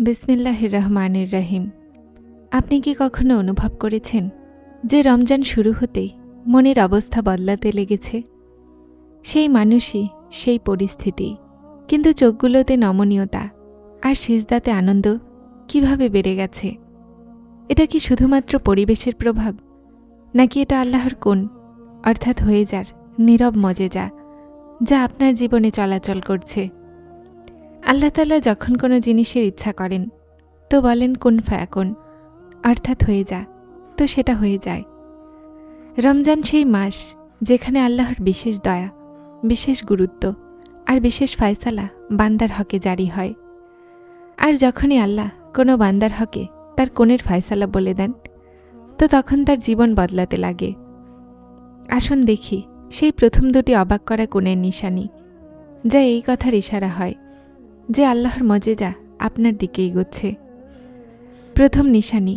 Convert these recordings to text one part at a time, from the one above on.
বিসমিল্লাহির রহমানির রহিম। আপনি কি কখনো অনুভব করেছেন যে রমজান শুরু হতেই মনের অবস্থা বদলাতে লেগেছে? সেই মানুষই, সেই পরিস্থিতি, কিন্তু চোখগুলোতে নমনীয়তা আর সিজদাতে আনন্দ কিভাবে বেড়ে গেছে? এটা কি শুধুমাত্র পরিবেশের প্রভাব, নাকি এটা আল্লাহর কোন অর্থাৎ হয়ে যার নীরব মজেজা যা আপনার জীবনে চলাচল করছে? আল্লাহ তাআলা যখন কোনো জিনিসের ইচ্ছা করেন তো বলেন কুন ফায়াকুন, অর্থাৎ হয়ে যা, তো সেটা হয়ে যায়। রমজান সেই মাস যেখানে আল্লাহর বিশেষ দয়া, বিশেষ গুরুত্ব আর বিশেষ ফয়সালা বান্দার হকে জারি হয়। আর যখনই আল্লাহ কোনো বান্দার হকে তার কোণের ফয়সালা বলে দেন, তো তখন তার জীবন বদলাতে লাগে। আসুন দেখি সেই প্রথম দুটি অবাক করা কোণের নিশানি, যা এই কথার ইশারা হয় যে আল্লাহর মজেজা আপনার দিকে এগোচ্ছে। প্রথম নিশানি,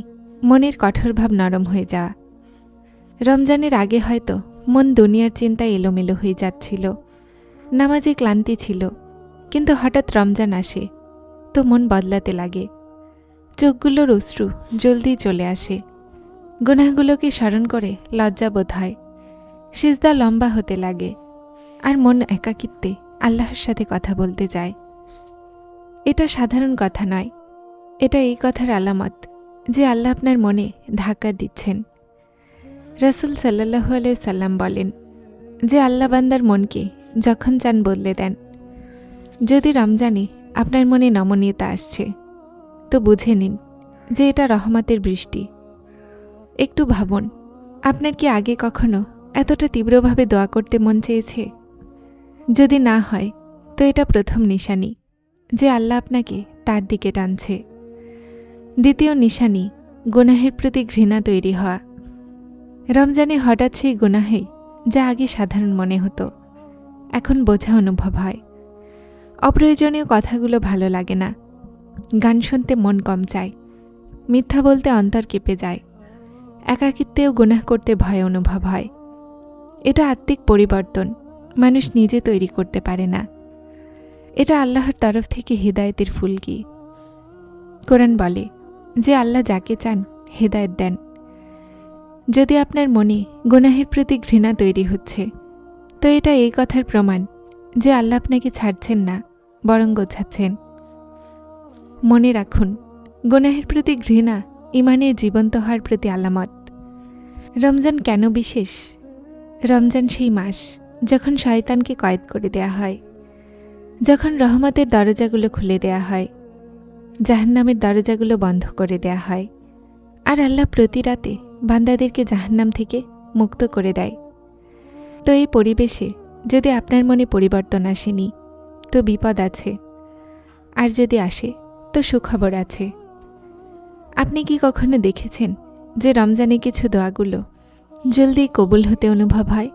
মনের কঠোর ভাব নরম হয়ে যাওয়া। রমজানের আগে হয়তো মন দুনিয়ার চিন্তায় এলোমেলো হয়ে যাচ্ছিল, নামাজে ক্লান্তি ছিল, কিন্তু হঠাৎ রমজান আসে তো মন বদলাতে লাগে। চোখগুলোর অশ্রু জলদি চলে আসে, গুনাহগুলোকে স্মরণ করে লজ্জাবোধ হয়, সিজদা লম্বা হতে লাগে, আর মন একাকিত্বে আল্লাহর সাথে কথা বলতে যায়। এটা সাধারণ কথা নয়, এটা এই কথার আলামত যে আল্লাহ আপনার মনে ধাক্কা দিচ্ছেন। রাসূল সাল্লাল্লাহু আলাইহি সাল্লাম বলেন যে আল্লাহ বান্দার মনকে যখন চান বদলে দেন। যদি রমজানে আপনার মনে নমনীয়তা আসছে, তো বুঝে নিন যে এটা রহমতের বৃষ্টি। একটু ভাবুন, আপনার কি আগে কখনো এতটা তীব্রভাবে দোয়া করতে মন চেয়েছে? যদি না হয়, তো এটা প্রথম নিশানি যে আল্লাহ আপনাকে তার দিকে টানছে। দ্বিতীয় নিশানি, গুনাহের প্রতি ঘৃণা তৈরি হওয়া। রমজানে হঠাৎ সেই গুনাহেই যা আগে সাধারণ মনে হতো, এখন বোঝা অনুভব হয়। অপ্রয়োজনীয় কথাগুলো ভালো লাগে না, গান শুনতে মন কম চায়, মিথ্যা বলতে অন্তর কেঁপে যায়, একাকিত্বেও গুনাহ করতে ভয় অনুভব হয়। এটা আত্মিক পরিবর্তন, মানুষ নিজে তৈরি করতে পারে না। এটা আল্লাহর তরফ থেকে হিদায়েতের ফুলকি। কোরআন বলে যে আল্লাহ যাকে চান হিদায়েত দেন। যদি আপনার মনে গুনাহের প্রতি ঘৃণা তৈরি হচ্ছে, তো এটা এই কথার প্রমাণ যে আল্লাহ আপনাকে ছাড়ছেন না, বরং গোছাচ্ছেন। মনে রাখুন, গুনাহের প্রতি ঘৃণা ঈমানের জীবন্ত হওয়ার প্রতি আলামত। রমজান কেন বিশেষ? রমজান সেই মাস যখন শয়তানকে কয়েদ করে দেয়া হয়, যখন রহমতের দরজাগুলো খুলে দেয়া হয়, জাহান্নামের দরজাগুলো বন্ধ করে দেয়া হয়, আর আল্লাহ প্রতি রাতে বান্দাদেরকে জাহান্নাম থেকে মুক্ত করে দেয়। তো এই পরিবেশে যদি আপনার মনে পরিবর্তন আসেনি, তো বিপদ আছে, আর যদি আসে তো সুখবর আছে। আপনি কি কখনো দেখেছেন যে রমজানে কিছু দোয়াগুলো জলদি কবুল হতে অনুভব হয়?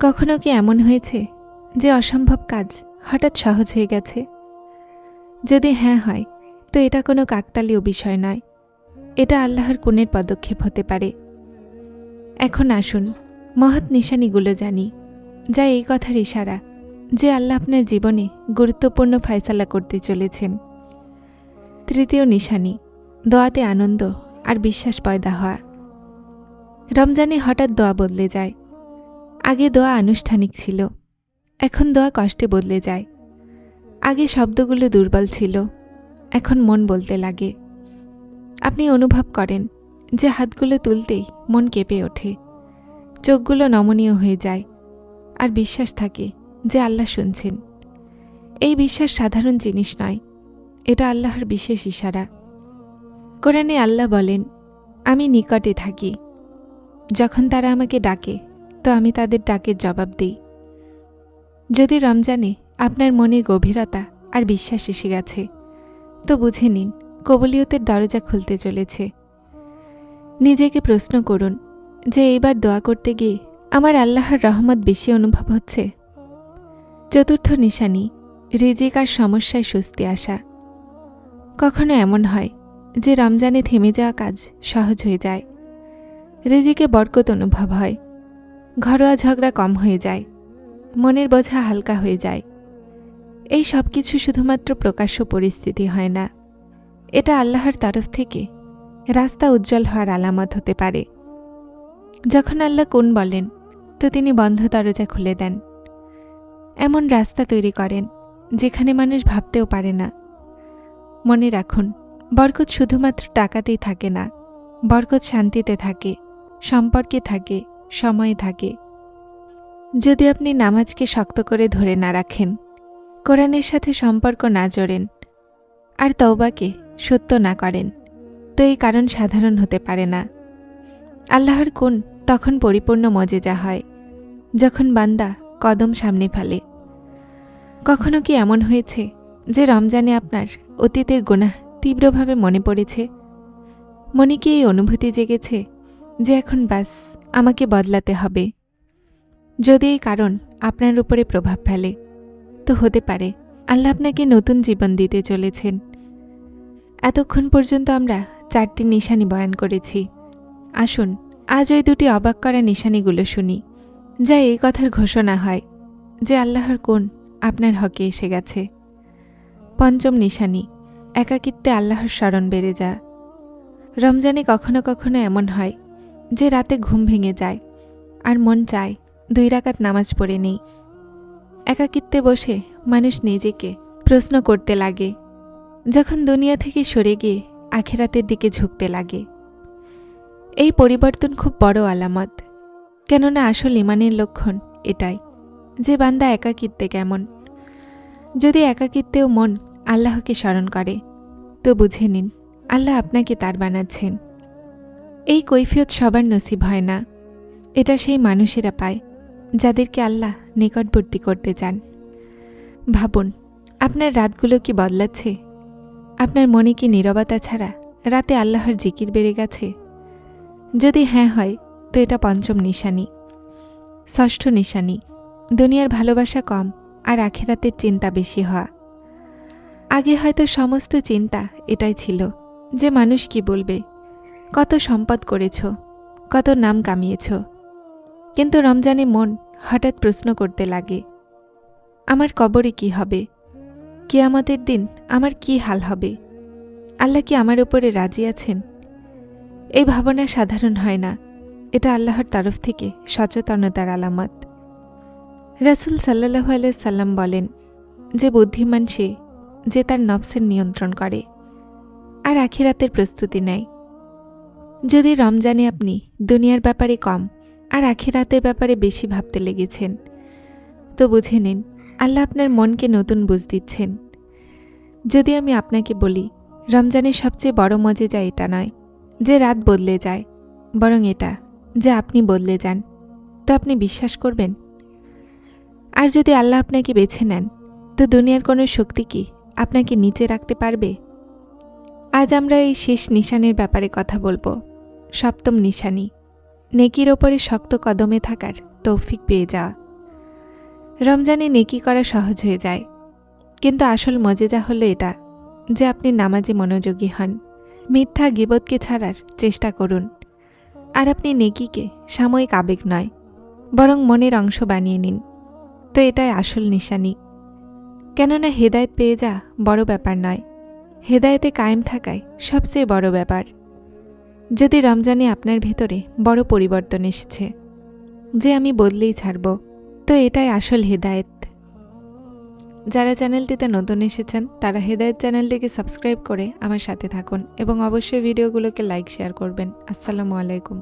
কখনো কি এমন হয়েছে যে অসম্ভব কাজ হঠাৎ সহজ হয়ে গেছে? যদি হ্যাঁ হয়, তো এটা কোনো কাকতালীয় বিষয় নয়, এটা আল্লাহর কোণের পদক্ষেপ হতে পারে। এখন আসুন মহৎ নিশানিগুলো জানি, যা এই কথার ইশারা যে আল্লাহ আপনার জীবনে গুরুত্বপূর্ণ ফয়সালা করতে চলেছেন। তৃতীয় নিশানি, দোয়াতে আনন্দ আর বিশ্বাস পয়দা হওয়া। রমজানে হঠাৎ দোয়া বদলে যায়। আগে দোয়া আনুষ্ঠানিক ছিল, এখন দোয়া কষ্টে বদলে যায়। আগে শব্দগুলো দুর্বল ছিল, এখন মন বলতে লাগে। আপনি অনুভব করেন যে হাতগুলো তুলতেই মন কেঁপে ওঠে, চোখগুলো নমনীয় হয়ে যায়, আর বিশ্বাস থাকে যে আল্লাহ শুনছেন। এই বিশ্বাস সাধারণ জিনিস নয়, এটা আল্লাহর বিশেষ ইশারা। কোরআনে আল্লাহ বলেন, আমি নিকটে থাকি, যখন তারা আমাকে ডাকে তো আমি তাদের ডাকের জবাব দিই। যদি রমজানে আপনার মনের গভীরতা আর বিশ্বাস এসে গেছে, তো বুঝে নিন কবুলিয়তের দরজা খুলতে চলেছে। নিজেকে প্রশ্ন করুন যে এইবার দোয়া করতে গিয়ে আমার আল্লাহর রহমত বেশি অনুভব হচ্ছে। চতুর্থ নিশানি, রিজিক আর সমস্যায় স্বস্তি আসা। কখনো এমন হয় যে রমজানে থেমে যাওয়া কাজ সহজ হয়ে যায়, রিজিকে বরকত অনুভব হয়, ঘরোয়া ঝগড়া কম হয়ে যায়, মনের বোঝা হালকা হয়ে যায়। এই সব কিছু শুধুমাত্র প্রকাশ্য পরিস্থিতি হয় না, এটা আল্লাহর তরফ থেকে রাস্তা উজ্জ্বল হওয়ার আলামত হতে পারে। যখন আল্লাহ কোন বলেন তো তিনি বন্ধ দরজা খুলে দেন, এমন রাস্তা তৈরি করেন যেখানে মানুষ ভাবতেও পারে না। মনে রাখুন, বরকত শুধুমাত্র টাকাতেই থাকে না, বরকত শান্তিতে থাকে, সম্পর্কে থাকে, সময়ে থাকে। যদি আপনি নামাজকে শক্ত করে ধরে না রাখেন, কোরআনের সাথে সম্পর্ক না জোড়েন, আর তওবাকে সত্য না করেন, তো এই কারণ সাধারণ হতে পারে না। আল্লাহর কোন তখন পরিপূর্ণ মজেজা হয় যখন বান্দা কদম সামনে ফেলে। কখনো কি এমন হয়েছে যে রমজানে আপনার অতীতের গুনাহ তীব্রভাবে মনে পড়েছে? মনে কি এই অনুভূতি জেগেছে যে এখন বাস আমাকে বদলাতে হবে? যদি এই কারণ আপনার উপরে প্রভাব ফেলে, তো হতে পারে আল্লাহ আপনাকে নতুন জীবন দিতে চলেছেন। এতক্ষণ পর্যন্ত আমরা 4টি নিশানি বয়ান করেছি। আসুন আজ ওই 2টি অবাক করা নিশানিগুলো শুনি, যা এই কথার ঘোষণা হয় যে আল্লাহর কোন আপনার হকে এসে গেছে। 5ম নিশানি, একাকিত্বে আল্লাহর স্মরণ বেড়ে যা। রমজানে কখনো কখনো এমন হয় যে রাতে ঘুম ভেঙে যায় আর মন চায় 2 রাকাত নামাজ পড়ে নেই। একাকিত্বে বসে মানুষ নিজেকে প্রশ্ন করতে লাগে, যখন দুনিয়া থেকে সরে গিয়ে আখিরাতের দিকে ঝুঁকতে লাগে। এই পরিবর্তন খুব বড় আলামত, কেননা আসল ঈমানের লক্ষণ এটাই যে বান্দা একাকিত্বে কেমন। যদি একাকিত্বেও মন আল্লাহকে স্মরণ করে, তো বুঝে নিন আল্লাহ আপনাকে তার বানাচ্ছেন। এই কৈফিয়ত সবার নসিব হয় না, এটা সেই মানুষেরা পায় যাদেরকে আল্লাহ নিকটবর্তী করতে চান। ভাবুন, আপনার রাতগুলো কি বদলাচ্ছে? আপনার মনে কি নীরবতা ছাড়া রাতে আল্লাহর জিকির বেড়ে গেছে? যদি হ্যাঁ হয় তো এটা 5ম নিশানি। 6ষ্ঠ নিশানি, দুনিয়ার ভালোবাসা কম আর আখিরাতের চিন্তা বেশি হওয়া। আগে হয়তো সমস্ত চিন্তা এটাই ছিল যে মানুষ কি বলবে, কত সম্পদ করেছ, কত নাম কামিয়েছ। কিন্তু রমজানে মন হঠাৎ প্রশ্ন করতে লাগে, আমার কবরে কি হবে? কিয়ামতের দিন আমার কি হাল হবে? আল্লাহ কি আমার উপরে রাজি আছেন? এই ভাবনা সাধারণ হয় না, এটা আল্লাহর তরফ থেকে সচেতনতার আলামত। রাসূল সাল্লাল্লাহু আলাইহি সাল্লাম বলেন যে বুদ্ধিমান সে যে তার নফসের নিয়ন্ত্রণ করে আর আখিরাতের প্রস্তুতি নেয়। যদি রমজানে আপনি দুনিয়ার ব্যাপারে কম আর আখিরাতের ব্যাপারে বেশি ভাবতে লেগেছেন, তো বুঝে নিন আল্লাহ আপনার মনকে নতুন বুঝ দিচ্ছেন। যদি আমি আপনাকে বলি রমজানের সবচেয়ে বড় মজেজা এটা নয় যে রাত বদলে যায়, বরং এটা যে আপনি বদলে যান, তো আপনি বিশ্বাস করবেন? আর যদি আল্লাহ আপনাকে বেছে নেন, তো দুনিয়ার কোনো শক্তি কি আপনাকে নিচে রাখতে পারবে? আজ আমরা এই শেষ নিশানের ব্যাপারে কথা বলবো। 7ম নিশানি, নেকির ওপরে শক্ত কদমে থাকার তৌফিক পেয়ে যাওয়া। রমজানে নেকি করা সহজ হয়ে যায়, কিন্তু আসল মজেজা হলো এটা যে আপনি নামাজে মনোযোগী হন, মিথ্যা গীবতকে ছাড়ার চেষ্টা করুন, আর আপনি নেকিকে সাময়িক আবেগ নয় বরং মনের অংশ বানিয়ে নিন। তো এটাই আসল নিশানি, কেননা হেদায়েত পেয়ে যা বড় ব্যাপার নয়, হেদায়েতে কায়েম থাকাই সবচেয়ে বড় ব্যাপার। যদি রমজানে আপনার ভেতরে বড় পরিবর্তন এসেছে যে আমি বদলেই ছাড়ব, তো এটাই আসল হেদায়েত। যারা চ্যানেলটিতে নতুন এসেছেন তারা হেদায়েত চ্যানেলটিকে সাবস্ক্রাইব করে আমার সাথে থাকুন এবং অবশ্যই ভিডিওগুলোকে লাইক শেয়ার করবেন। আসসালামু আলাইকুম।